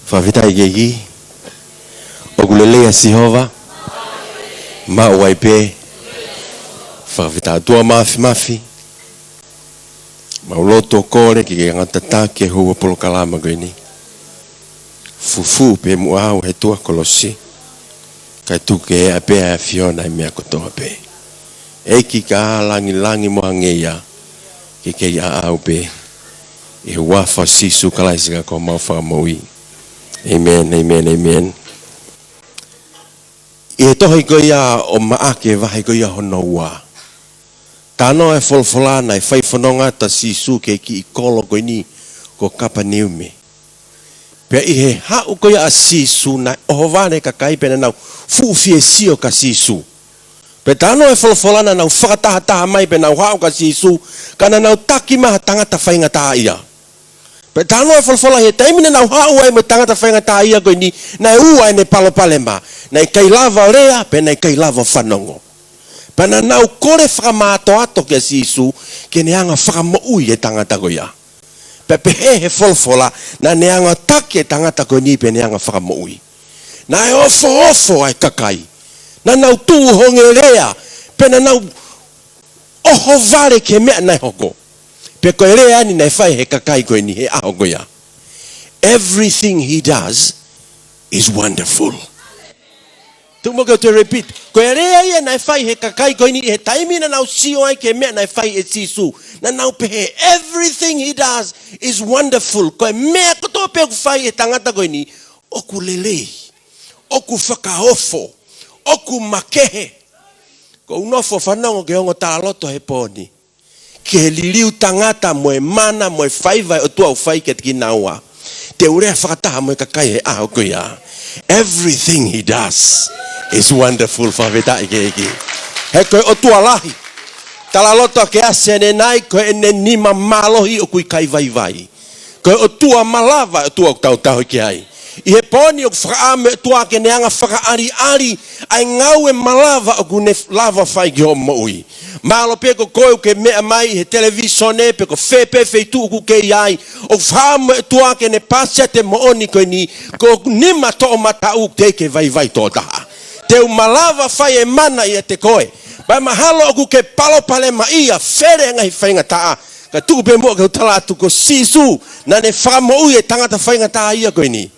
Favita igegi. Ogulele Sihova. Ma waipe. Favita tua mafi. Mauloto kore ki ngata ke hu polo kalama gini. Fufu pe muau he tua kolosi. Kai tu ke ape fiona me ko to pe. Eki ka langi mo angeya. Ki ke ya au pe. E wa fa sisu kala isiga ko ma fa moi. Amen, amen, amen. E to hi ko ya o maake va hi ko ya hono wa. Tano e folfolana e fai whanonga ta sisu ke ki I kolo koe ni ko kapa niume. Pea I he hau koe a sisu na oho vane ka kaipena nau fuufie sio ka sisu. Pea tano e folfolana nau whakataha mai pe nau hau ka sisu kana nau taki maha tangata whainga taha ia. Pea tano e folfola he taimine nau hau ai mo tangata whainga taha ia koe ni na e ua e ne palo palema. Na I kai lava rea pe na I kai lava whanongo. Pana nau kore whakamato ato ke sisu ke neanga whakamoui e tangata koia. Pepe he folfola na neanga take tangata koe ni pe neanga whakamoui. Na e ofo ai kakai. Na nau tū hongerea pe na nau oho vare ke mea nai hoko. Pe koe rea ni nai whai he kakai koe ni he aho koia. Everything he does is wonderful. Tu mo to repeat. Ko rea ia na fai he kakai ko ni he taimi na nau sio ai ke me na fai e sisu. Na nau pe everything he does is wonderful. Ko me ko to pe ku fai e tangata ko ni oku lele. Oku whakaofo. Oku makehe. Ko unofo whanongo ke hongo tāloto he pōni. Ke liliu tangata moe mana moe whaiwai o tua whai ke tiki naua. Te urea whakataha moe kakai he aho ko ia. Everything he does is wonderful for vita ike. He koe o tua lahi. Tala loto ke asene nai koe ene nima malohi o kui kai vai. Koe o tua malava o tua tau ki ai. I he poni o whakaame o tua ke neanga whakaari ai ngau e malava o kune lava whai ki ho moui. Malo pe ko koe ke mea mai he televisione pe ko whepe feitu ku ke iai o whaame o tua ke ne pasia te mooni koe ni ko nima to o matau te ke vai tō taha. Te malava whai e mana I te koe. Bai mahalo o ke palo pale ma ia where ngai whainga taa. Ka tuku pe mua ke utalatu ko sisu na ne whamo e tangata whainga taa ia koe ni.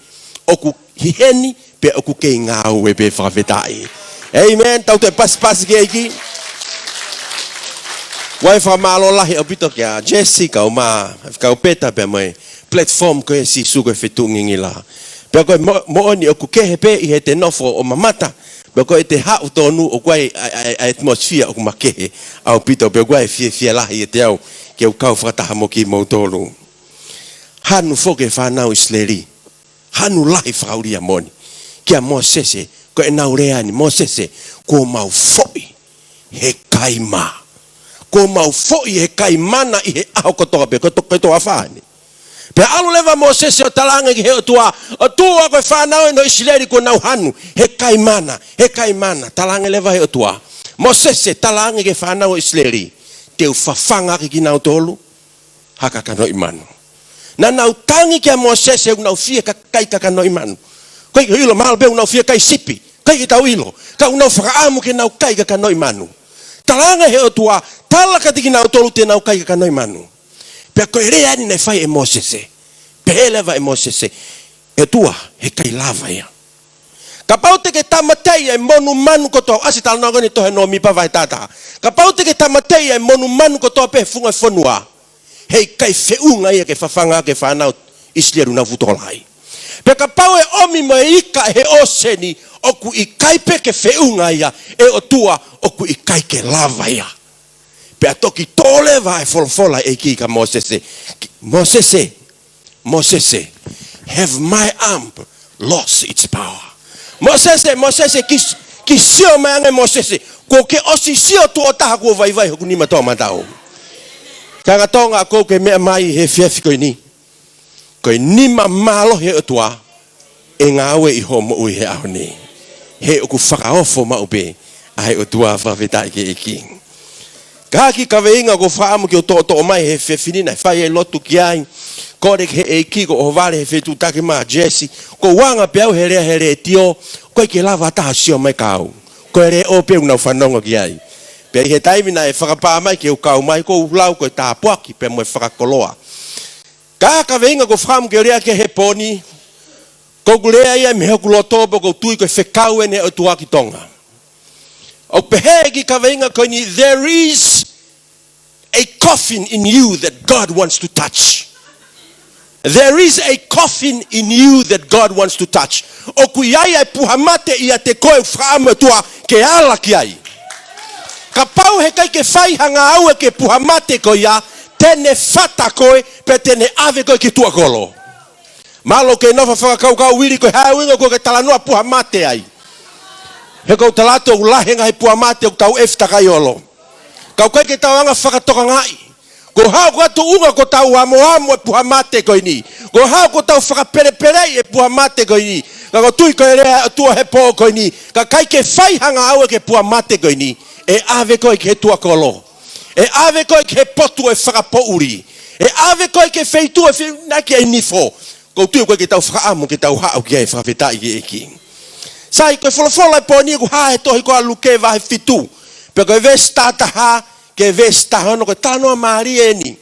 Oku hiheni pe oku ke ngau e pe whawhetai. Amen. Tau te pas ke iki. Wai whamalo lahi o pito kia Jessica o maa. Kau peta pe mai platform koe sisu koe whetungingi la. Pe koe mooni oku kehe pe I he te nofo o mamata. Pe koe te hau tonu o koe atmosphere o makehe. Au pito pe koe fie lahi e te au. Ke u kau whakataha mo ki mautolu. Hanu foke whanau isleri. Hanu lahi whakauria moni. Kia Mosese. Koe naureani Mosese. Ko mau foi. He kaima. Ko mau foi he kaimana I he aho kotoa pe. Koe toa whani. Pe alu leva Mosese o talanga ki he o tua. O tua koe whanau e no isleri ko nau hanu. He kaimana. He kaimana. Talanga leva he o tua. Mosese talanga ki whanau o isleri. Te u whawhanga ki nau tolu. Haka kano imanu. Na nau tangi kia Mosese u nau fie kai kakano imanu. Koe ki ilo mahal pe u nau fie kai sipi. Kai ki tau ilo. Ka u nau whakaamu ki nau kai kakano imanu. Talanga he o tua. Talaka tiki nau tolu te nau kai kakano imanu. Pea koe rea ni nei whai e Mosese. Pe he leva e Mosese. E tua he kai lava ia. Ka pau te ke tamatei e monu manu kotoa. Asi tala nao gani tohe no mi pawai tata. Ka pau te ke tamatei e monu manu kotoa pe funga e whanua. Hei kai whiunga ia ke whawhanga ke whanau isleru na vutolai. Pe ka pau e omi mo e ika he oseni oku I kai pe ke whiunga ia e o tua oku I kai ke lava ia. Pe a toki tole vai folfola e ki ka Mosese. Mosese, have my arm lost its power? Mosese, ki sio maange Mosese. Ko ke osi sio tu o taha kua vai hoku nima toa matau. Kanga tonga ko ke mea mai he fiafi koe ni. Koe nima malo he o tua. E ngā aue I ho mo ui he aho ni. He oku whakaofo maupe. Ai o tua whawhetai ke eki. Ka ki ka veinga ko whaamu ki o to mai he fiafini nai whai e lotu ki ai. Kore he e ki ko o vale he fetu take ma Jesse. Ko wanga peau here tio. Ko ke lava ta sio mai kau. Ko re o pe una whanonga ki ai. Pe he taimi na e whakapā mai ke o kau mai ko ulau ko tā puaki pe mo e whakakoloa. Ka venga ko wham ke rea ke he poni. Ko kulea ia me hoku loto ko tui ko whekau ene o tuaki tonga. O pehe ki ka venga ko ni there is a coffin in you that God wants to touch. There is a coffin in you that God wants to touch. O kuiai ai puhamate ia te koe whaama tua ke ala ki ai. Ka pau he kai ke whai hanga au e ke puhamate ko ia, tene whata koe, pe tene ave koe ki tua kolo. Malo ke nofa whakakau wiri koe hauinga koe ke talanua puhamate ai. He kou talato ulahenga he puhamate o tau eftakai olo. Kau kai ke tau anga whakatoka ngai. Ko hao ko atu unga ko tau amo e puhamate ko ini. Ko hao ko tau whakaperepere e puhamate ko ini. Ka ko tui ko rea tua he po ko ini. Ka kai ke whai hanga au e ke puhamate ko ini. E ave ko e ke tua kolo. E ave ko e ke potu e whakapouri. E ave ko e ke feitu e whiunaki e nifo. Ko tui ko e ke tau whakaamo ke tau hao ki e whakawhetai ki eki. Sai ko e wholofola e po ni ku hae tohi ko aluke wa he fitu. Pe ko e vesta taha. Ke vesta hono ko tanoa maari e ni.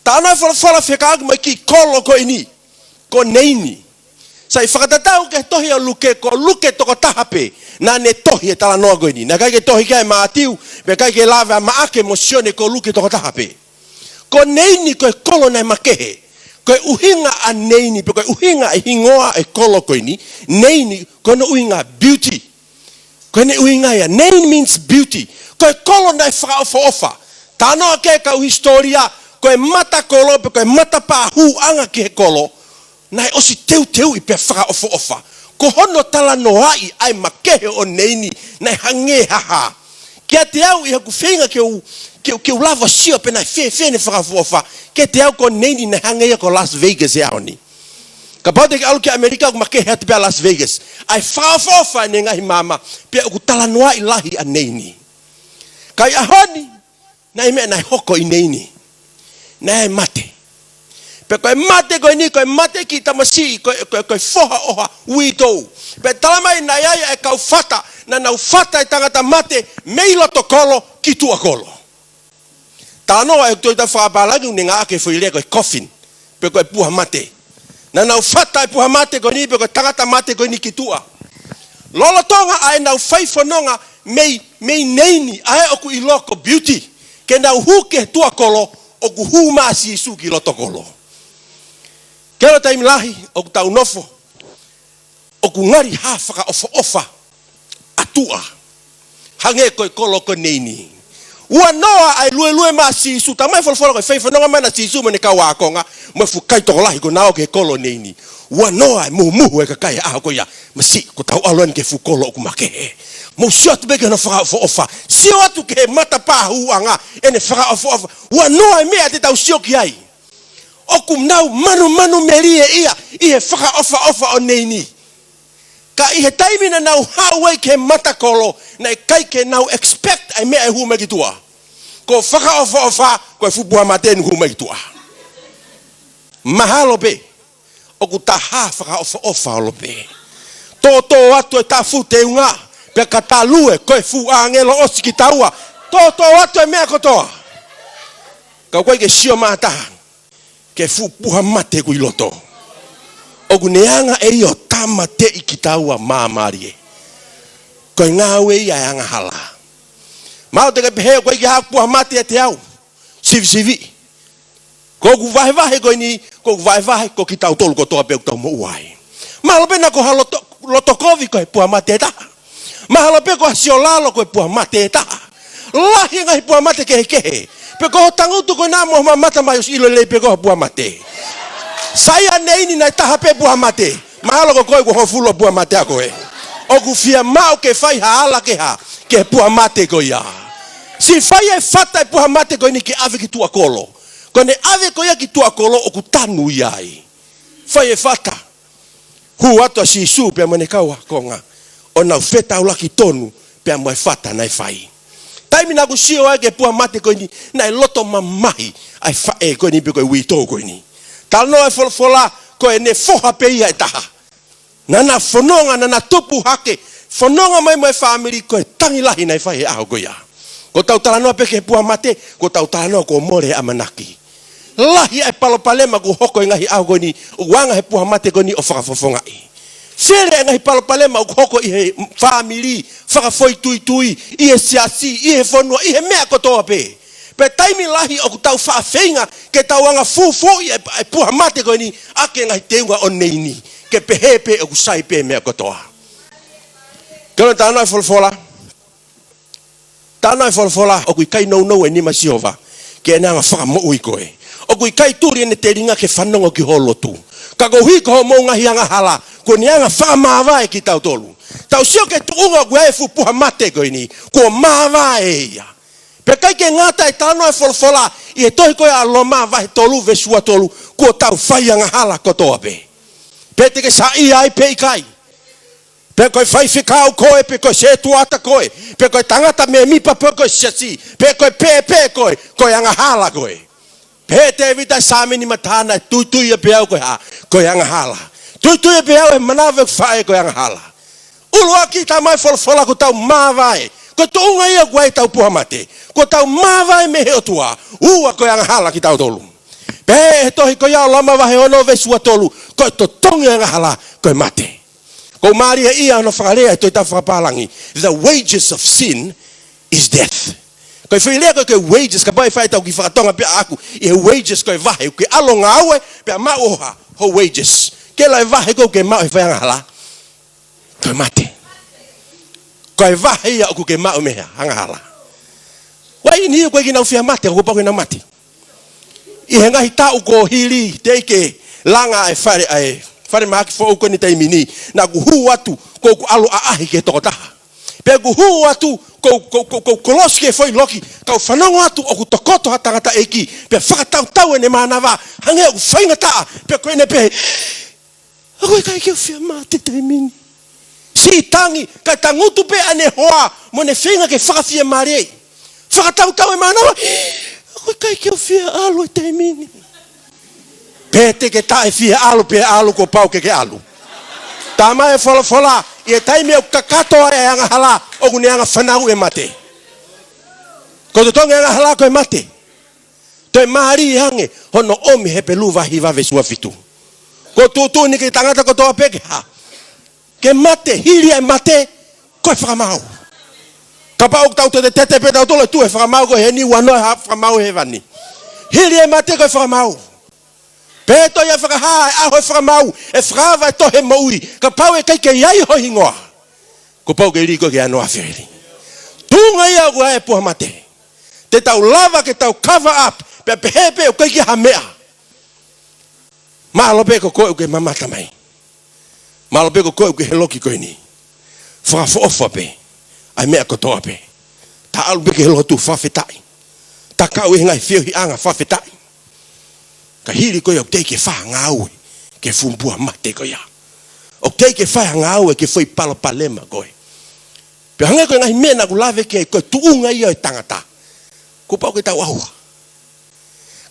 Tanoa whalafola whekaaku mai ki kolo ko ini. Ko neini. Sai whakatatau ke tohi o luke ko luke toko tahape. Na ne tohi e tala noa ko ini. Na kai ke tohi kai maatiu. Pe kai ke lawa maake mosione ko luke toko tahape. Ko neini ko e kolo nai makehe. Ko e uhinga a neini. Pe ko e uhinga e hingoa e kolo ko ini. Neini ko ne uhinga beauty. Ko ne uhinga ya. Neini means beauty. Ko e kolo nai whakaofa. Tanoa ke kau historia. Ko e mata kolo, ko e mata pāhu anga ki he kolo. Nai osi teu i pe whakaofa. Ko hono tala noai ai makehe o neini. Nai hange haha. Kia te au i haku whenga ke u lava sio pe nai whene whakaofa. Kia te au ko neini nai hange ko Las Vegas e au ni. Ka paute ke alu ki Amerika ku makehe ati pia Las Vegas. Ai whakaofa ne ngahi mama. Pia ku tala noai lahi a neini. Kai ahoni, nai mea nai hoko i neini. Nai mate. Pe koe mate koe ni, koe mate ki tamasi, koe foha oha uitou. Pe talamai nai aia e kau fata, na nau fata e tangata mate, mei loto kolo, ki tua kolo. Tānoa e toi ta whakapalangi unenga ake whuilea koe coffin, pe koe puha mate. Na nau fata e puha mate koe ni, pe koe tangata mate koe ni ki tua. Lolo tonga ai nau whaifononga, mei neini ae oku i loko beauty ke nau huke tua kolo oku hu maasi isu ki loto kolo. Kero taimi lahi oku tau nofo oku ngari ha whaka ofa atua hange koe kolo ko neini. Ua noa ai lue maasi isu tamai whalawhala koe whaiwhanonga mana si isu mene kawa akonga mwe fukai toko lahi ko nao ke kolo neini. Ua noa ai muhu e kakai aho ko ia masi ko tau aloan ke fu kolo oku makehe. Mo sio atu beke na whakaofa. Sio atu ke mata pāhu anga ene whakaofa. Ua noa mea te tau sio ki ai. Oku nau manu merie ia. Ihe whakaofa o neini. Ka ihe taimina nau hawai ke mata kolo. Na kai ke nau expect ai mea e hume ki tua. Ko whakaofa ko e fupuha mateni hume ki tua. Mahalo pe. Oku taha whakaofa o lope. Toto atu e tafu te unga. Pe katalue koe fu angelo osi ki taua. Toto watu e mea kotoa. Kau koe ke sio mataha. Ke fu puha mate kui loto. Ogu neanga e io tama te i ki taua maamarie. Koe ngawe ia e anga hala. Mao te ke peheo koe ki haku puha mate e te au. Sivi. Kogu vahe koe ni. Kogu vahe ko ki tau tolu kotoa pe tau mo uai. Mahalo pena ko loto kovi koe puha mate e taha. Mahalo pe ko asio lalo koe puha mate e taha. Lahi ngai puha mate kehe. Pe ko tangutu koe nā moha mata mai os ilo lei pe ko puha mate. Saya neini nai taha pe puha mate. Mahalo ko koe ko hofulo puha mate a koe. Oku fia mau ke fai haala ke ha. Ke puha mate koe ia. Si fai e fata e puha mate koe ni ke ave ki tua kolo. Kone ave koe ia ki tua kolo oku tanu iai. Fai e fata. Hu ato si isu pe mene kaua konga. O nau feta ulaki tonu pe amoe fata nai fai. Taimi na kusio ake puha mate koe ni nai loto mamahi ai fae koe ni pe koe wito koe ni. Talo e folfola ko e ne foha pe ia taha. Nana fononga nana tupu hake. Fononga mai family ko e tangi lahi nei fai ao ko ia. Ko tau talanoa peke pua mate, ko tau talanoa ko more amanaki. Lahi e palopalema ku hoko ngahi au ko ni, wanga he pua mate ko ni o whakafofonga i. Fere ngahi palopalema ku hoko i he family, whakafoi tui, i he siasi, i he fonua, i he mea kotoa pe. Pe taimi lahi o ku tau whaafenga, ke tau anga fufu i e pua mate ko ni, ake ngahi teunga o neini, ke pehepe o ku sai pe mea kotoa. Kena tāna e folfola. Tāna e folfola o kui kai nou e nima siova. Ke e nanga whaka moui koe. O kui kai turi ene te ringa ke whanongo ki holo tu. Ka ko hui ko mo ngahi anga hala. Ko ni anga whaka mawae ki tau tolu. Tau sio ke tuunga kua e fu puha mate koe ni. Ko mawae ia. Pe kai ke ngata e tāna e folfola. I e tohi koe a lo mawae tolu vesua tolu. Ko tau whai anga hala kotoa pe. Pe te ke sa i ai pe i kai. Pe koe whai whikau koe, pe koe se tuata koe, pe koe tangata me mipa pe koe siasi, pe koe koe, koe anga hala koe. Pe te vita samini matana, tui e pe au koe ha, koe anga hala. Tui e pe au e manawe whae koe anga hala. Ulua ki ta mai folfola ko tau mawai, ko tuunga ia koe tau puha mate, ko tau mawai me he otua, ua koe anga hala ki tau tolu. Pe he tohi koe au lama wahe ono vesua tolu, koe to tongi anga hala, koe mate. Ko maria ia no whakarea toi ta whakapalangi. The wages of sin is death. Ko i whilea koe wages, ka pai whai tau ki whakatonga pia aku, i he wages koe vahe, ke alo ngā aue, pia mau oha, ho wages. Ke lai vahe koe ke mau he whaianga hala, koe mate. Koe vahe ia oku ke mau meha, hanga hala. Wai ni koe ki nau whia mate, ko pako na mate. I he ngahi tau ko hili, teike langa e whare ai, whare maki fo uko ni taimini, na ku hu atu, ko ku alo a ahi ke toko taha. Pe ku hu atu, ko kolosi ke foi loki, kau whanongo atu, o ku tokoto ha tangata eki, pe whakatau ene manawa, hange o ku whainga taa, pe koe ne pe, ako e kai keo whia mate taimini. Si tangi, kai tangutu pe ane hoa, mo ne whainga ke whakawhia marei. Whakatau e manawa, ako e kai keo whia alo e taimini. Pete ke tae fia alu pe alu ko pau ke alu. Tama e fola e taimi o kakato e anga hala o kuni anga whanau e mate. Ko to tonga anga hala ko e mate. To e mahari hange hono omi he pelu wahi wawe sua fitu. Ko tutu ni ke tangata ko toa peke ha. Ke mate, hiri e mate, ko e whakamau. Kapa o tau te tete pe tau tolo tu e whakamau ko he ni wano e ha whakamau he vani. Hiri e mate ko e whakamau. Peto ia whakaha e aho e whakamau, e whakawa e tohe maui, ka pau e kai ke iai hohi ngoa. Ko pau ke riko ke anoa whiri. Tunga ia ua e puha mate. Te tau lava ke tau cover up, pe pehepe o kai ke hamea. Mahalope ko koe uke mamata mai. Mahalope ko koe uke heloki koe ni. Whakafoofa pe, ai mea kotoa pe. Ta alu beke helotu whawhetai. Ta kau e ngai whio hi anga whawhetai. Ka hiri koe o teike wha ngāue ke fumpua mate koe ia. O teike wha ngāue ke whai palopalema koe. Pea hange koe ngahi mena ku lave ke koe tuunga ia e tangata. Ko pau ke tau aua.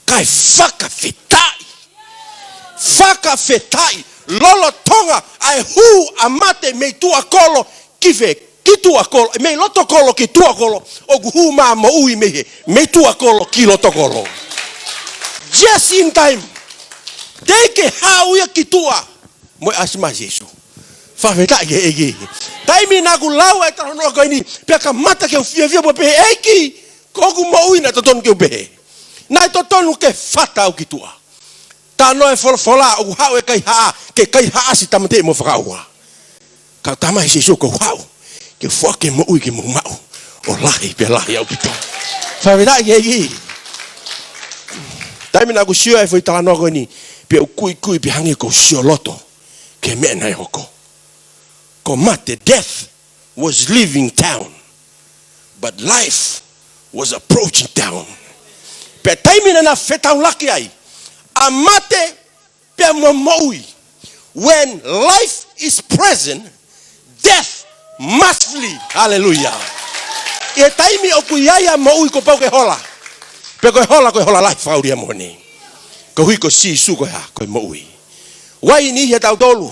Kai whakawhetai. Whakawhetai. Lolo tonga ai hu a mate mei tua kolo kiwe ki tua kolo. Mei loto kolo ki tua kolo. O ku hu maa mo ui mehe. Mei tua kolo ki loto kolo. Just in time. Teike hauia ki tua. Moi asima Jesu. Whawheta ke eki. Taimi nā ku lau e taronoa koe ni. Pea ka mata ke uwhia po pehe eki. Koku mo uina totonu ke upehe. Nai totonu ke whata au ki tua. Tā noe whola o hau e kai haa. Ke kai haa si tamate mo whakaua. Ka tamai Jesu ko hau. Ke whake mo ui ke mo mau. O lahi pe lahi au ki tua. Whawheta ke eki. Taimi nā ku sio e whai tānoa koe ni. Pea kui pe hangi ko sio loto. Ke mea nai hoko. Ko mate, death was leaving town. But life was approaching town. Pea taimi na whetau laki ai. A mate pea maui. When life is present, death must flee. Hallelujah. E taimi o kuiaia maui ko pau ke hola. Pe koe hola life auria moni. Ko hui ko sisu ko ha ko moui. Wai ni he tau tolu.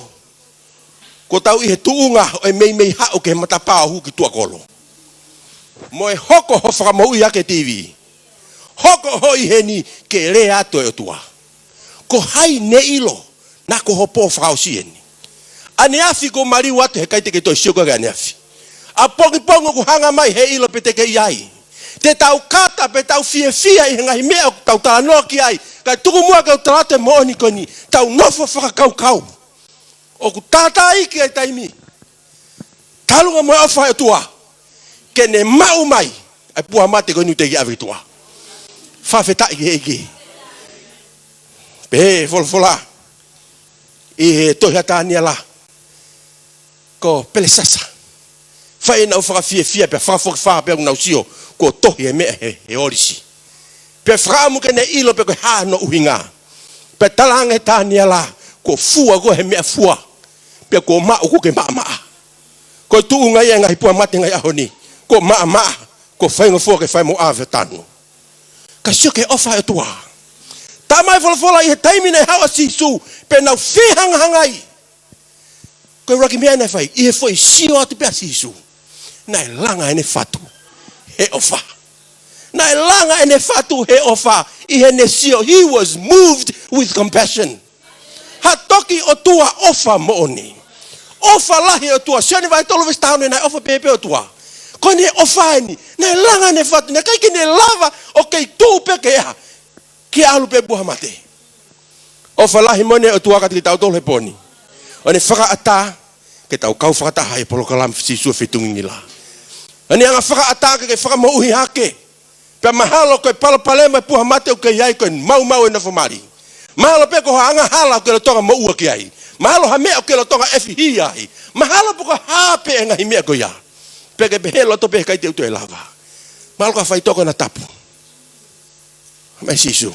Ko tau i he tuunga o mei ha o ke matapā hu ki tua kolo. Mo e hoko ho whakamoui ake TV. Hoko ho i he ni ke le ato e o tua. Ko hai ne ilo na ko ho po whakausi eni. Ane afi ko mari watu he kaite ke toi sioko ke ane afi. A pongi pongo ku hanga mai he ilo pe te ke iai. Te tau kata pe tau fie i ngahi mea tau tala noa ki ai. Kai tuku mua kau talate mo oni koni. Tau nofo whakakau kau. O ku tata iki ai taimi. Talunga moe ofa e tua. Ke ne mau mai. Ai puha mate koni te ki avi tua. Whawheta iki eki. Pe folfola. I he tohi atania la. Ko pele sasa. Whai nau whakafie pe whakafoki wha pe nau sio. Ko tohi e mea he orisi. Pe whaamu ke ne ilo pe koe haa no uhinga. Pe talanga he tania la. Ko fua ko he mea fua. Pe ko mao ko ke maa. Ko tuunga ia ngahi pua mate ngai ahoni. Ko maa. Ko whainga fua ke whai mo ave tanu. Ka sio ke ofa e tua. Ta mai folfola i he taimi nei hawa sisu. Pe nau whihangai. Ko raki mea nei whai. I he fwoi sio atu pia sisu. Nai langa ene fatu. He ofa. Nai langa ene fatu he ofa. I he ne sio. He was moved with compassion. Hatoki o tua ofa mooni. Ofa lahi o tua. Sioni vai tolo vis tahone nai ofa pepe o tua. Koni e ofa eni. Nai langa ene fatu. Nai kaiki ne lava o kei tuu peke ea. Ki alu pe buha mate. Ofa lahi mone o tua kati tau tolo he poni. O ne whaka ata. Ke tau kau whakata hai polo kalam sisua whitungi nila. Ani anga whaka ata ke whaka mauhi hake. Pe mahalo koe palapalema puha mate o ke iai koe mau e na whamari. Mahalo pe ko anga hala o ke lo tonga maua ki ai. Mahalo ha mea o ke lo tonga efi hi ai. Mahalo po ko hape e ngahi mea ko ia. Pe ke behe loto pe kai te utu e lava. Mahalo ka whai toko na tapu. Mai sisu.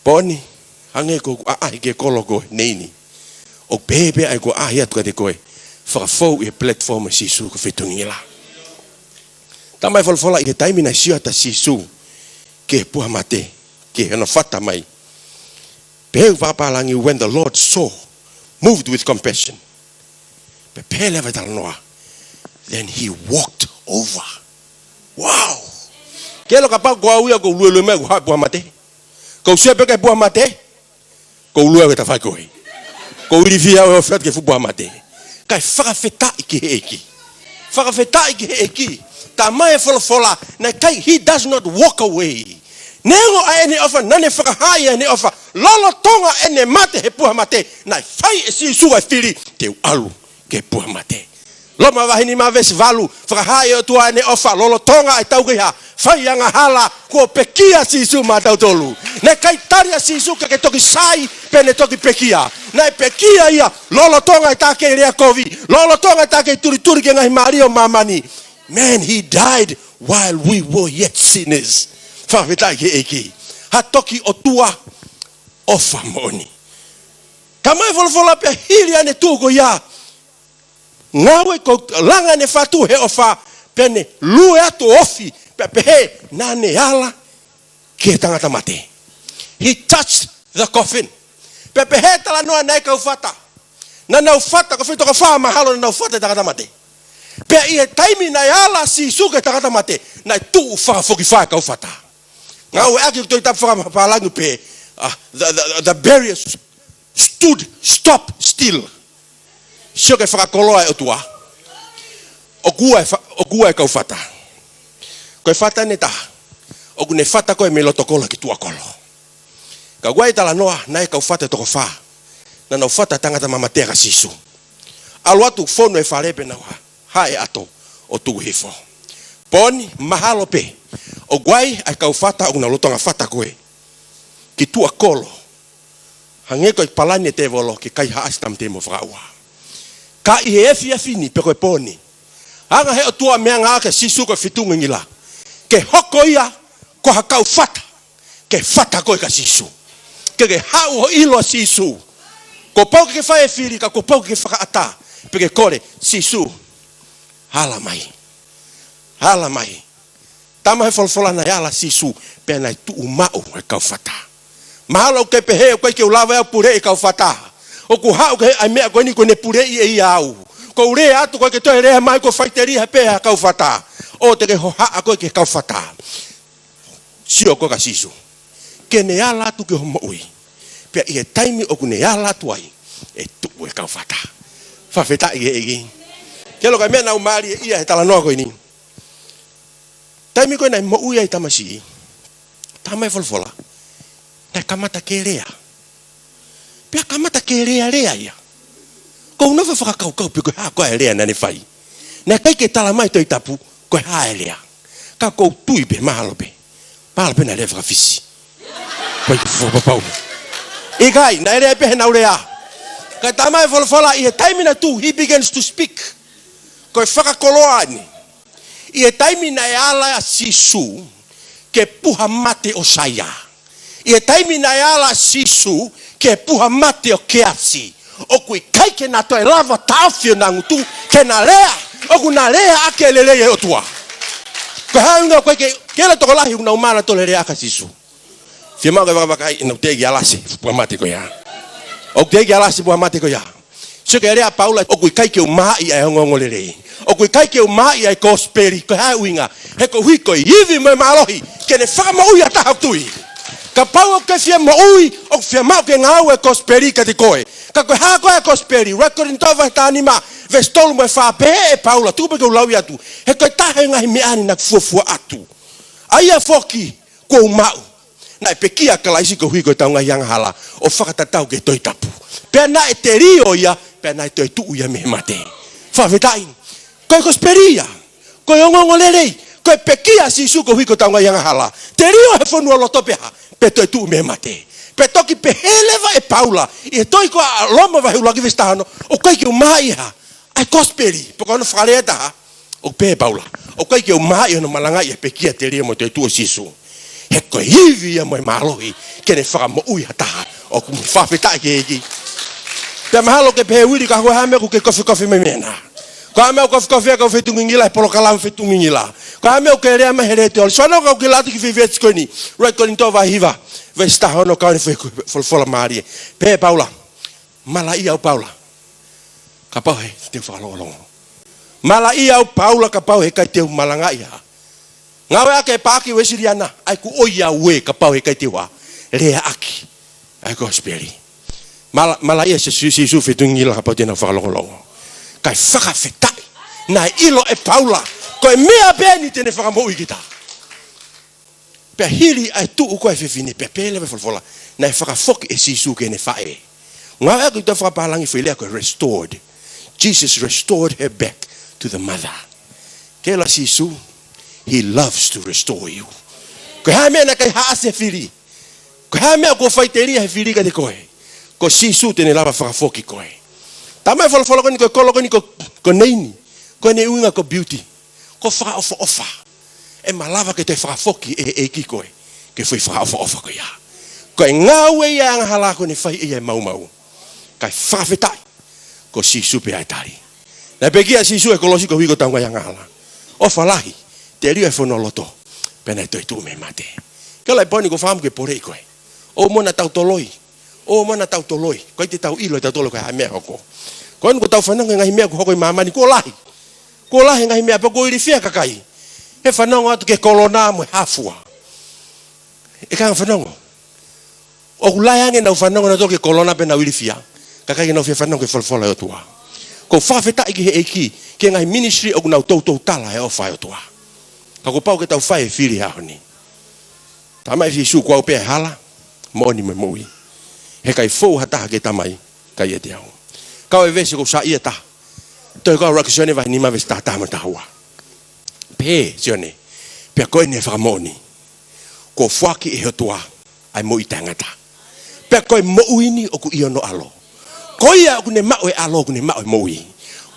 Poni. Hange ko ahi ke kolo koe neini. O bebe ai ko ahi atu ka te koe. Whakafou i he platform e sisu ko whitungi la. Tamai folfola i te taimi na sio ata sisu. Ke puha mate. Ke hana whata mai. Peu papalangi when the Lord saw. Moved with compassion. Pe pele vai tala noa. Then he walked over. Wow. Kelo kapau ko auia ko lue me ko ha puha mate. Ko sia pe ke puha mate. Ko lue ke ta fai koe. Ko urifia o fat ke fu puha mate. Kai whakawheta iki he eki. Whakawheta iki he eki. Ta mai folfola. Na kai he does not walk away. Nengo a ene ofa nane whakahai ene ofa. Lolo tonga ene mate he puha mate. Na whai e si sua whiri. Te alu ke puha mate. Loma wahini ma vesi valu. Whakahai o tua ene ofa. Lolo tonga e tau ha. Whai anga hala. Ko pekia si su ma tau tolu. Ne kai taria si su ke toki sai. Pene toki pekia. Na pekia ia. Lolo tonga e take rea kovi. Lolo tonga e take turi ke ngahi mario mamani. Man, he died while we were yet sinners. Whawhetai ke eki. Hatoki o tua ofa moni. Kamai folfola pe hili ane tuko ya. Ngawe ko langa ne fatu he ofa. Pene lue atu ofi. Pe he nane ala ke tangata mate. He touched the coffin. Pe he tala noa nai ka ufata. Na na ufata ko fito ko fa mahalo na ufata tangata mate. Pe i taimi na ala si suke tangata mate. Na tu fa foki fa ka ufata. Ngawe aki to tap fa palangu pe the barriers stop still. Shoke fa koloa e tua. Ogua e ka ufata. Koe fata ne ta. Ogu ne fata koe me loto kola ki tua kolo. Ka guai tala noa nai ka ufata toko fa. Na na ufata tangata mamatea ka sisu. Alu atu fono e farepe na hae ato o tu hifo. Poni mahalo pe. O guai ai ka ufata o na lotonga fata koe. Ki tua kolo. Hange koe palane te volo ki kai haastam te mo fraua. Ka i he efi ni pe koe poni. Anga he o tua mea ngā ke sisu koe fitunga ngila. Ke hoko ia ko hakau fata. Ke fata koe ka sisu. Ke hau ho ilo sisu. Ko pau ke whae whiri ka ko pau ke whakaata. Peke kore sisu. Hala mai. Hala mai. Tama he folfola na yala sisu. Pena tu umau e kau fata. Mahalo ke pehe ko ke ulava ya pure ka fata. O ku ha ke ai me ko ni ko ne pure i au. Ko ure atu ko ke to re mai ko faiteri ha pe ka fata. O te ke ho ha ko ke ka fata. Sio ko ka sisu. Ke ne ala tu ke ho moi. Pe i taimi o ku ne ala tu ai. E tu e ka fata. Fa feta i. Ke lo ka me na umari ia e tala no ko ni. Taimi ko na mo ia i tamasi. Tamai folfola. Na kamata ke rea. Pea kamata ke rea ia. Ko una fa kau pe ko ha ko rea na ne fai. Na kai ke tala mai to i tapu ko ha rea. Ka ko tui be mahalo be. Mahalo be na le fra fisi. Ko fo pau. E gai na rea pe na rea. Ka tamai folfola i time na tu he begins to speak. Ko fa koloani. I time na ala sisu ke puha mate o saya. I taimi na ala sisu ke puha mate o keasi. O kui kai ke na toi lava tawhio na ngutu ke na lea. O ku na lea ake leleye o tua. Ko haunga koe ke la toko lahi una umana to lelea aka sisu. Fia mau ke wakawakai ina utegi alasi puha mate ko ya. O utegi alasi puha mate ko ya. So ke rea Paula o kui kai ke umai ai hongongo lelei. O kui kai ke umai ai kosperi ko hai uinga. He ko hui ko hivi me malohi ke ne whakama ui ataha tui. Ka pau ke fia mo ui o fia mau ke ngau e kosperi ka te koe. Ka koe ha koe e kosperi. Rekorin tova ta anima vestolu me wha pe e Paula. Tu peke ulau atu. He koe tahe ngahi me ani na fuafua atu. Aia foki ko mau. Na e pekia ka laisi ko hui koe tau ngahi hala. O whakatatau ke toi tapu. Pea na e te rio ia. Pea na e toi tuu ia me mate. Whawhetain. Koe kosperia. Koe ongongo lerei. Koe pekia si suko hui koe tau ngahi hala. Te rio he whanua loto peha. Pe toi tu me mate. Pe toki pe heleva e Paula. I toi ko loma vai ulagi vestano. O kai ke umai ha. Ai kosperi. Poko no whakareta ha. O pe Paula. O kai ke umai no malanga i pe kia te ria mo toi tu o sisu. He koe hivi ia mo e malohi. Ke ne whaka mo ui hataha. O ku whawheta ke eki. Pe mahalo ke pe wiri ka hua hame ku ke kofi me mena. Ko ame o kofi ka fetungingila e polo kalam fetungingila. Ko ame o ke rea maherete ol. Sono ka ke lati ki fivet skoni. Right ko linto va hiva. Vesta hono ka ni fola mari. Pe Paula. Mala ia o Paula. Ka pau he te falo long. Mala ia o Paula ka pau he ka te malanga ia. Ngawe ake paki we siriana. Ai ku oia we ka pau he ka te wa. Rea aki. Ai ko speri. Mala ia se su fetungingila ka pau te na falo long. Kai whakawhetai. Na ilo e Paula. Koe mea beni tene whakamoi kita. Pea hiri ai tuu koe whiwhini. Pea pēlewe whalwhala. Na e whakafoki e sisu ke ne whae. Ngā ea kui ta whakapalangi whelea koe restored. Jesus restored her back to the mother. Ke la sisu. He loves to restore you. Koe hae mea na kai haase whiri. Koe hae mea ko whaiteria he whiri ka te koe. Ko sisu tene lava whakafoki koe. Tamai whalawhala koni ko kolo koni ko neini. Ko ne uinga ko beauty. Ko whaka ofa. E malava ke te whakafoki e ki koe. Ke whi whaka ofa ko ia. Ko e ngāwe ia anga halako ne whai ia mau. Kai whakawhetai. Ko sisu pe ai tari. Na pekia sisu e kolosi ko hiko taunga anga hala. Ofa lahi. Te rio e whono loto. Pena e toi tu me mate. Ke lai poni ko whamu ke porei koe. O mona tau toloi. O mana tau toloi. Koe te tau ilo e tau toloi koe hae mea hoko. Koe nuko tau whananga ngahi mea ko hoko i mamani. Ko lahi. Ko lahi ngahi mea pa ko iri whia kakai. He whanongo atu ke kolona mo e hafua. E kanga whanongo. O kulai ange nau whanongo na toke kolona pe nau iri whia. Kakai nau whia whanongo ke whalwhala o tua. Ko whawheta iki he eiki. Ke ngahi ministry o nau tau tala e o whai o tua. Ka ko pau ke tau whai e whiri hahoni. Tamai fi su kua upe e hala. Moni me mui. He kai fou hataha ke tamai. Kai e te au. Kau e vese ko sa ia ta. Toi kau rakisione vai nima vese tahama tahua. Pe, sione. Pea koe ne whakamoni. Ko whaki e hotua. Ai mo i tangata. Pea koe mo uini o ku iono alo. Koe a ku ne mao e alo ku ne mao e mo ui.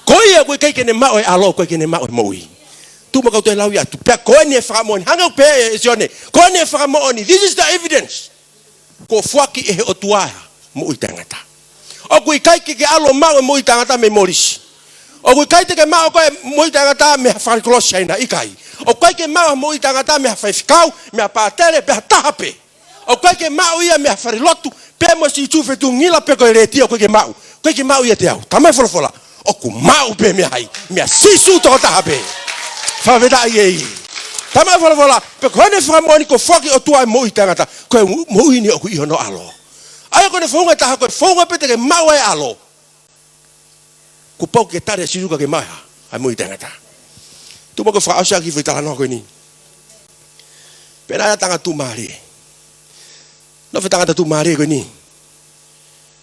Koe a ku keike ne mao e alo koe ke ne mao e mo ui. Tu makau te lau ia tu. Pea koe ne whakamoni. Hanga pe e sione. Koe ne whakamoni. This is the evidence. Ko whaki e hotua mo i tangata. O kui kai ke alo mau mo i tangata me morisi. O kui kai te ke mau koe mo i tangata me whakarikolosi aina i kai. O kai ke mau mo i tangata me hawhaifikau, me hapatere, me hatahape. O koe ke mau ia me whare lotu, pe mo si tu fe tu ngila pe koe reti o koe ke mau. Koe ke mau ia te au. Tamai wholofola. O ku mau pe mea hai. Mea sisu toko taha pe. Whaweta i ei. Tamai wholofola. Pe koe ne whamoni ko whoki o tua e mohi tangata. Koe mohi ni o ku iho no alo. Ai koe ne whaunga taha koe whaunga pe te ke mau e alo. Ku pau ke tare siruka ke mai ha. Ai mohi tangata. Tu mo ko whaasha ki whaitala no koe ni. Pera tanga tu mari. No fe tanga tu mari koe ni.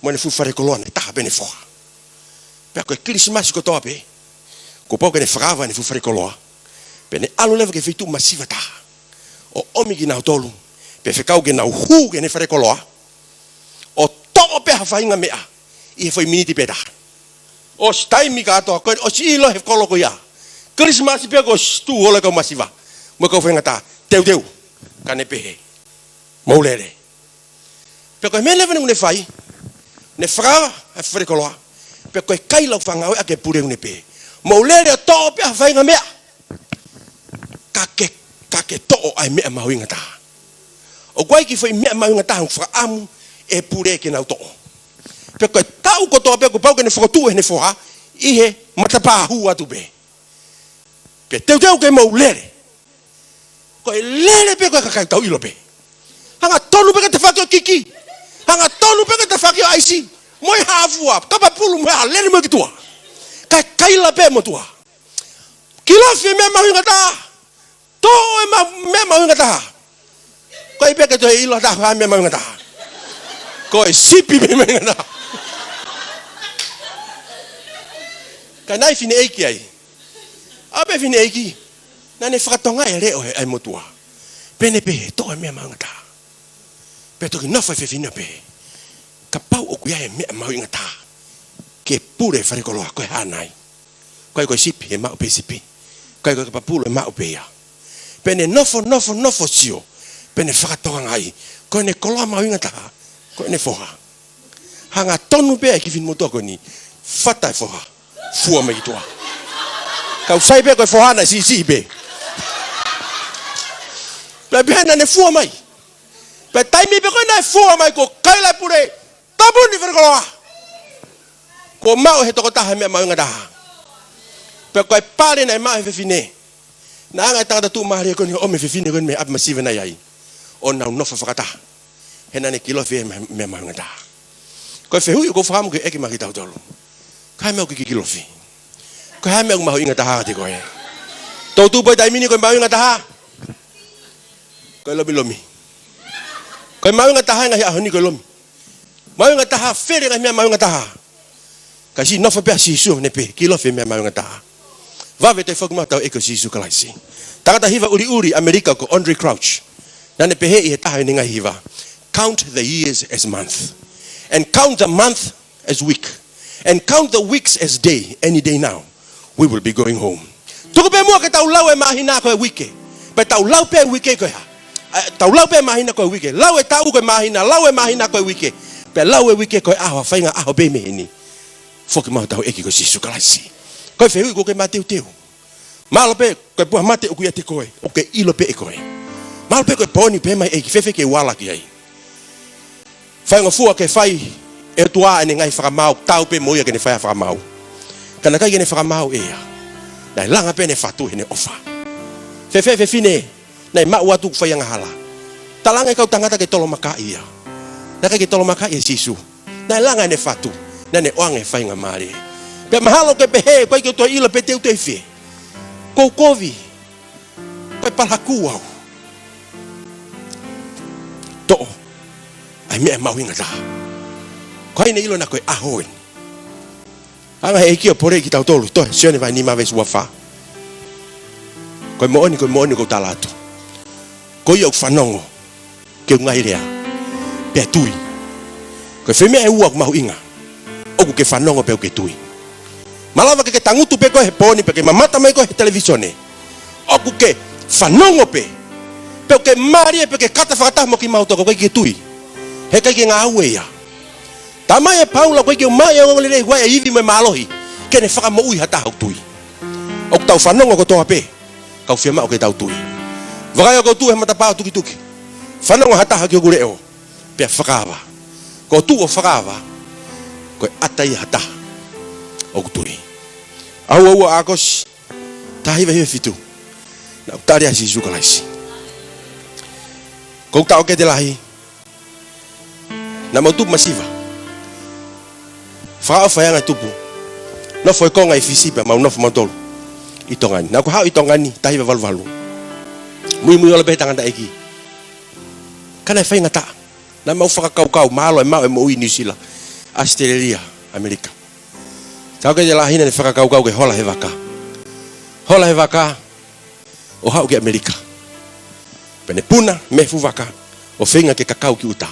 Mo ne fufare kolone taha bene foa. Pe koe Christmas ko toa pe. Ko pau ke ne whakawa ne fufare koloa. Pe ne alu lewa ke whitu masiva taha. O omi ki nau tolu. Pe whekau ke nau hu ke ne whare koloa. O toko pe hawhainga mea. I he whai miniti pe taha. O staimi ka atoa koe. O si ilo he kolo ko ia. Christmas pe ko stu ole ko masiva. Mo ko whenga taha. Teu teu. Ka ne pehe. Maulere. Pe koe me lewa ne whai. Ne whakawa he whare koloa. Pe koe kailau whangawe a ke pure une pe. Maulere o to'o pe hawhainga mea. Ka ke to'o ai mea mahuinga taha. O koe ki whai mea mahuinga taha whakaamu e pure ke nau to'o. Pe koe tau ko to'a pe ko pau ke ne whakatu e ne whoha. Ihe matapā hu atu pe. Pe teu ke maulere. Koe lere pe koe kakai tau ilo pe. Hanga tonu pe ka te whakio kiki. Hanga tonu pe ka te whakio aisi. Moi hafua, kapa pulu mo ha lere mo ki tua. Kai kaila pe mo tua. Kilofi me mahuinga taha. To e me mahuinga taha. Koe pe ka to ilo taha me mahuinga taha. Koe sipi me mahuinga taha. Kai nai fine eiki ai. Ape fine eiki. Nane whakatonga e reo ai mo tua. Pene pe to e me mahuinga taha. Pe toki nofa fe fine pe. Ka pau o kuia e mea mahuinga taha. Ke pure whare koloa koe hanai. Koe sipi e mau pe sipi. Koe ka papulo e mau pe ia. Pene nofo sio. Pene whakatonga ngai. Koe ne koloa mahuinga taha. Koe ne foha. Hanga tonu pe e ki fin motoa koe ni. Fata e foha. Fua me ki tua. Kau sai pe koe foha na si pe. Pe pena ne fua mai. Pe taimi pe koe na fua mai ko kaila pure. Tabuni whare koloa. Ko mau he toko taha mea maunga taha. Pe koe pare na e mau he whiwhine. Na anga e tangata tu mahari e koni o me whiwhine koni me apa masiva na iai. O nau nofa whakataha. He nane kilo whi mea maunga taha. Koe whehui o ko whakamu ke eke maki tau tolu. Kai mea o ki kilo whi. Koe hai mea o mahu inga taha te koe. Tau tu poi taimini koe maunga taha. Koe lomi. Koe maunga taha ngahi ahoni koe lomi. Maunga taha where ngai mea maunga taha. Kasi nofa pe sisu ne pe kilo fe me maunga taha. Va vete fok ma tau eko sisu kalaisi. Tangata hiva uri America ko Andre Crouch. Nane pe he taha ni ngai hiva. Count the years as month. And count the month as week. And count the weeks as day. Any day now we will be going home. Tuko pe mo ke tau lau e mahina ko e wike. Pe tau lau pe wike ko ha. Tau lau pe mahina ko e wike. Lau e tau ko mahina, lau e mahina ko e wike. Pe lau e wike ko aho fainga aho be mehini. Foki mau tau eki ko sisu kalaisi. Koe whehui ko ke mateu teu. Malo pe koe puha mate o kuia te koe. O ke ilo pe e koe. Malo pe koe poni pe mai eki. Fefe ke wala ki ai. Whainga fua ke whai e tua ene ngai whakamau. Tau pe moia ke ne whai whakamau. Kana kai ke ne whakamau ea. Nai langa pe ne whatu he ne ofa. Fefe fine. Nai mau atu whaianga hala. Talanga e kau tangata ke tolo maka ia. Naka ke tolo maka ia sisu. Nai langa ne whatu. Nane oange whainga maare. Pe mahalo ke pehe, koe ke toa ila pe teu te whi. Kou kovi. Koe palaku au. To'o. Ai mea mauinga taha. Koe ne ilo na koe ahoen. Anga he ekio pore ki tau tolu. Toe, sione vai ni mawe sua wha. Koe mooni kou talatu. Koe iau whanongo. Ke ungai rea. Pea tui. Koe whemea e uak mahu inga. Oku ke whanongo pe o ke tui. Malawa ke tangutu pe koe he poni pe ke mamata mai koe he televisione. Oku ke whanongo pe. Pe o ke maria pe ke kata whakataha mo ki mautoko koe ke tui. He kai ke ngā aue ia. Tā mai e paula koe ke o mai e ngongole rei huai e iwi me malohi. Ke ne whaka mo ui hata hau tui. Oku tau whanongo ko toa pe. Kau whiama o ke tau tui. Wakai o ko tui he matapao tuki tuki. Whanonga hata haki o gureo. Pea whakawa. Ko tu o whakawa. Ko atai hata. O kuturi. Au agos. Tahi vehi fitu. Na utari asi sukalaisi. Ko tau ke te lahi. Na mautupu masiva. Whakao whaianga tupu. Nofo e konga i fisipa mau nofo mautolu. Itongani. Na ko hao itongani tahi ve valu. Mui ola betanga da eki. Kana e whainga ta. Na mau whakakau malo e mau e mo ui New Zealand. Australia, Amerika. Tau ke te lahi ne whakakau ke hola he waka. Hola he waka. O hao ke Amerika. Pene puna me fu waka. O whainga ke kakau ki uta.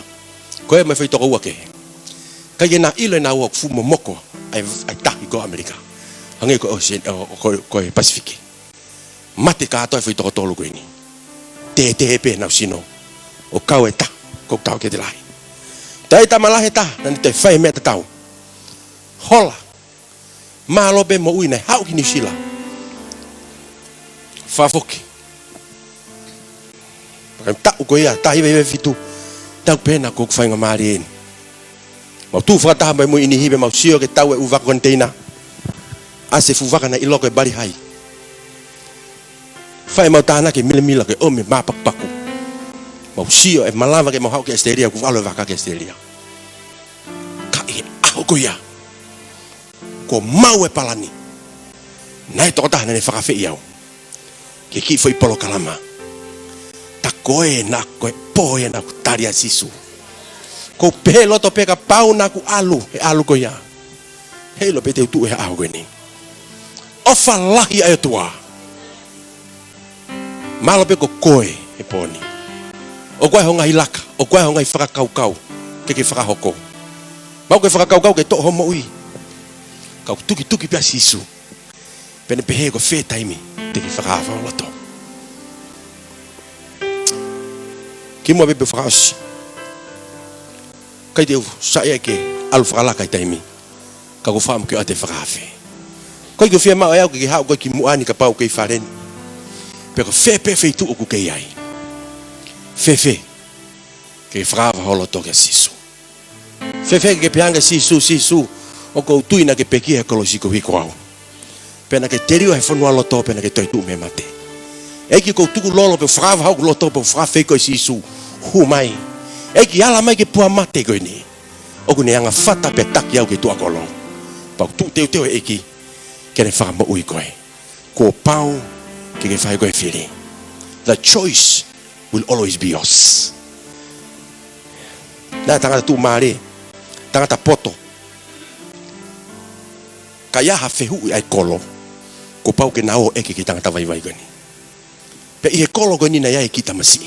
Koe mai whaitoko ua ke. Kai na ilo na ua fu momoko. Ai tahi ko Amerika. Hange ko e Pasifiki. Mate ka atoe whaitoko tolu koe ni. Te hepe nau sino. O kau e ta. Ko tau ke te lahi. Tai ta malahe ta. Nani te whai mea te tau. Hola. Mahalope mo ui nei. Hau ki New Zealand. Whafoki. Tau ko ia. Tahi vei fitu. Tau pena ko whainga maari eni. Mau tu whakataha mai mui ini hibe. Mau sio ke tau e uvaka konteina. Ase fuvaka na iloko e bari hai. Whai mau tahana ke mila ke ome mapapaku. Mau sio e malava ke mau hau ke Australia. Ku walo e waka ke Australia. Ka e aho ko ia. Ko mau e palani. Nai toko taha nene whakawhi iau. Ke ki foi polo kalama. Ta koe na koe poe na ku taria sisu. Ko pe loto peka pau na ku alu. He alu ko ia. Hei lo pe te utu e aho koe ni. Ofa lahi ayo tua. Malo pe ko koe e poni. O koe honga hilaka. O koe honga i whakakaukau. Ke whakahoko. Mau ke whakakaukau ke toho mo ui. Kau tuki pia sisu. Pene pehe ko whe taimi. Te ki whakahawa o lato. Ki mua pepe whakaosi. Kai te saia ke alu whakalaka i taimi. Kau ko whaamu ki o te whakahawe. Koi ko whea mao e au ke hao koi ki muani ka pau kei wharen. Pe ko whe tu o ku kei ai. Whe. Ke whakahawa holo toke sisu. Whe ke peanga sisu. O ko tuina ke peki he kolosi ko hiko au. Pena ke terio he whanua loto pena ke toi tu me mate. Eki ko tuku lolo pe whakawa hau loto pe whakawhi ko sisu. Hu mai. Eki ala mai ke pua mate ko ni. O ku ne anga whata pe taki au ke tua kolong. Pau tu teo eki. Kene whakama ui koe. Ko pau ke whai koe whiri. The choice will always be yours. Nā tangata tu maare. Tangata poto. Kaya ha whehu ai kolo. Ko pau ke nao eke ki tangata vai gani. Pe i he kolo gani na ia e ki tamasi.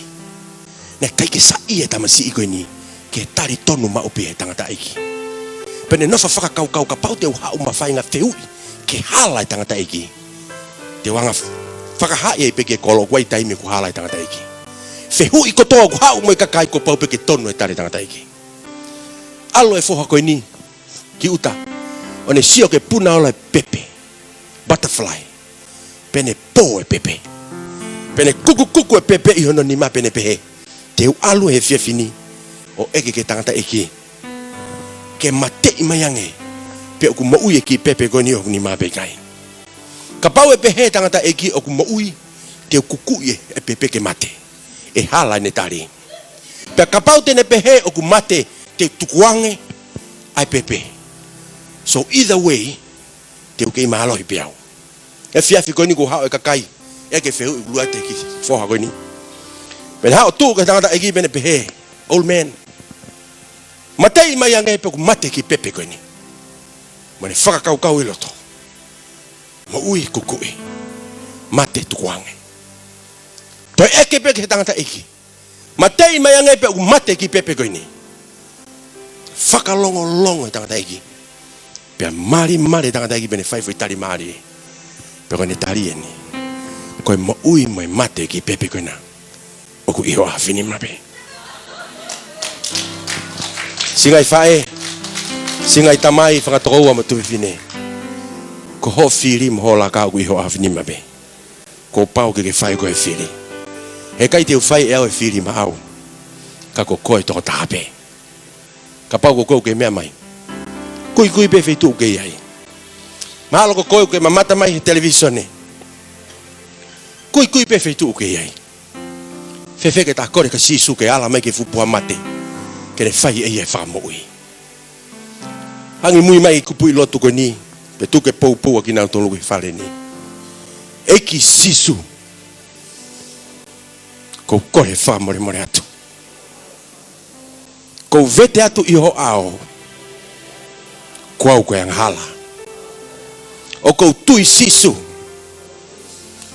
Ne kai ke sa i e tamasi i gani. Ke tari tonu maupi he tangata eki. Pe ne nofa whakakau ka pau te uha umawhainga whehu. Ke hala i tangata eki. Te wanga whakahai e peke kolo guai taimi ku hala i tangata eki. Whehu i kotoa ku hau mo i kakai ko pau peke tonu e tari tangata eki. Alo e foha koe ni. Ki uta. O ne sio ke puna ola e pepe. Butterfly. Pene po e pepe. Pene kuku e pepe i hono ni ma pene pehe. Te u alu he fiefini. O eke ke tangata eki. Ke mate i mayange. Pe oku maui e ki pepe goni oku ni ma pekai. Ka pau e pehe tangata eki oku maui. Te kuku e pepe ke mate. E hala ne tari. Pe ka pau tene pehe oku mate. Te tukuange ai pepe. So either way, te ukei mahalo hi piau. E fiafi koe ni ko hao e kakai. E ke whehu i lua te ki whoha koe ni. Pene hao tū ka tangata eki pene pehe. Old man. Matei mai ange pe ku mate ki pepe koe ni. Mane whakakau i loto. Ma ui kukui. Mate tukuange. Toi eke pe ke tangata eki. Matei mai ange pe ku mate ki pepe koe ni. Whakalongo tangata eki. Pea mari tangata eki pene whaifo i tari mari. Pea koe ne tari eni. Koe mo ui mo mate ki pepe koe na. Oku iho hawhini mape. Singai whae. Singai tamai whakatokoua ma tuwhine. Ko ho whiri mo ho laka oku iho hawhini mape. Ko pau ke whae koe whiri. He kai te whae eo e whiri ma au. ka ko koe to tape ka pau ko ke mea mai kui pe fe tu ke ai malo ko koe ke mamata mai televisione kui pe fe tu ke ai fe ke ta kore ka sisu ke ala mai ke fu pua mate ke le fai e fa moi angi mui mai ku pui lotu ko ni pe tu ke pou ki na tolu ke fale ni e ki sisu ko kore fa more atu ko vete atu iho ao ko yang hala o ko tui sisu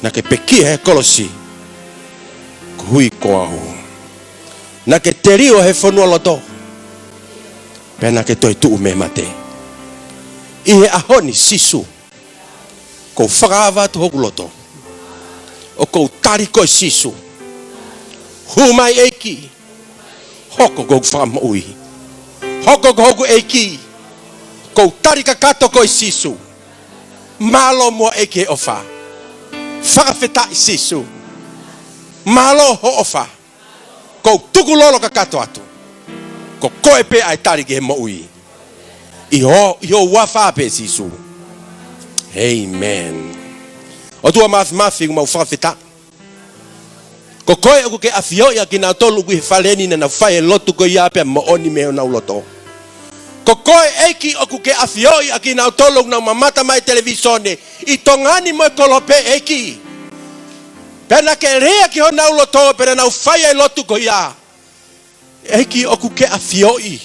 na ke peki he kolosi ko hui ko au na ke terio he fonua loto pena ke toi tu me mate i he ahoni sisu ko whakaawa tu hoku loto o ko tari ko sisu humai eiki hoko go whamui hoko go hoku eiki ko tari ka kato ko sisu malo mo eke ofa whakawheta i sisu malo ho ofa ko tuku lolo ka kato atu ko koe pe ai tari ke mo ui iho wafa pe sisu amen o tua mafi mau whakawheta ko koe aku ke afio ya kina tolu ku faleni na fai lotu ko ya pe mo oni me na loto ko koe eki aku ke afio ya kina tolu na mamata mai televisione i tongani mo kolope eki pena ke rea ki ho na loto pena na fai lotu ko ya eki aku ke afio i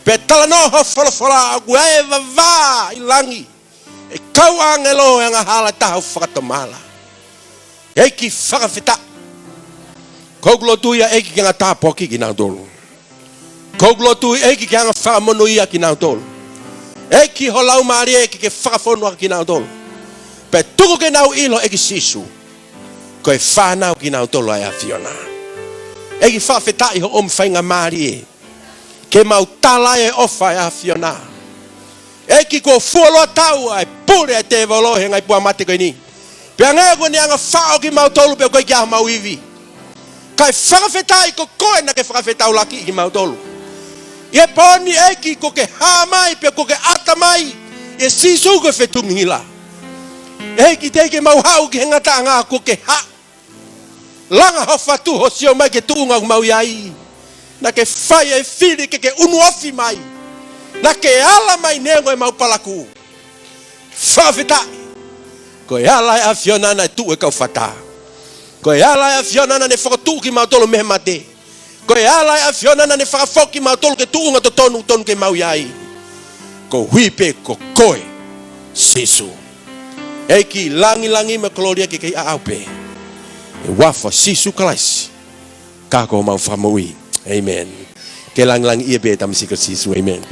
pe tala no ho fola aku e va ilangi e kau angelo nga hala ta whakatomala eki whakawheta koglo tu ya eki nga ta poki ki na dolu koglo tu eki nga whamono ia ki na dolu eki ho lau maari eki ke whakafonua ki na dolu pe tuku ke nau ilo eki sisu koe whanau ki na dolu ai a Fiona eki whakawheta i ho whainga maari ke mau tala e ofa ai a Fiona eki ko fuolo tau ai pure te volo he ngai pua mate ko ni pe anga ko ni anga fao ki mau tolu pe ko ki a mau ivi kai whakawhetai ko koe na ke whakawhetau laki ki mau tolu e poni eki ko ke ha mai pe ko ke ata mai e sisu ko whetungila eki te ke mau hau ki ngata anga ko ke ha langa ho fatu ho sio mai ke tuunga mau iai na ke whai e whiri ke unuofi mai na ke ala mai nengo e mau palaku whawhetai ko e ala e a Fiona na tu e kau whata ko e ala e a Fiona na ne whakatu ki mau tolu mehe mate ko e ala e a Fiona na ne whakafoki mau tolu ke tuunga to tonu ke mau iai ko huipe ko koe sisu eki langi me koloria ke kei a aupe e wafa sisu kalaisi kako mau whamui amen ke langi ia be tam sikar sisu amen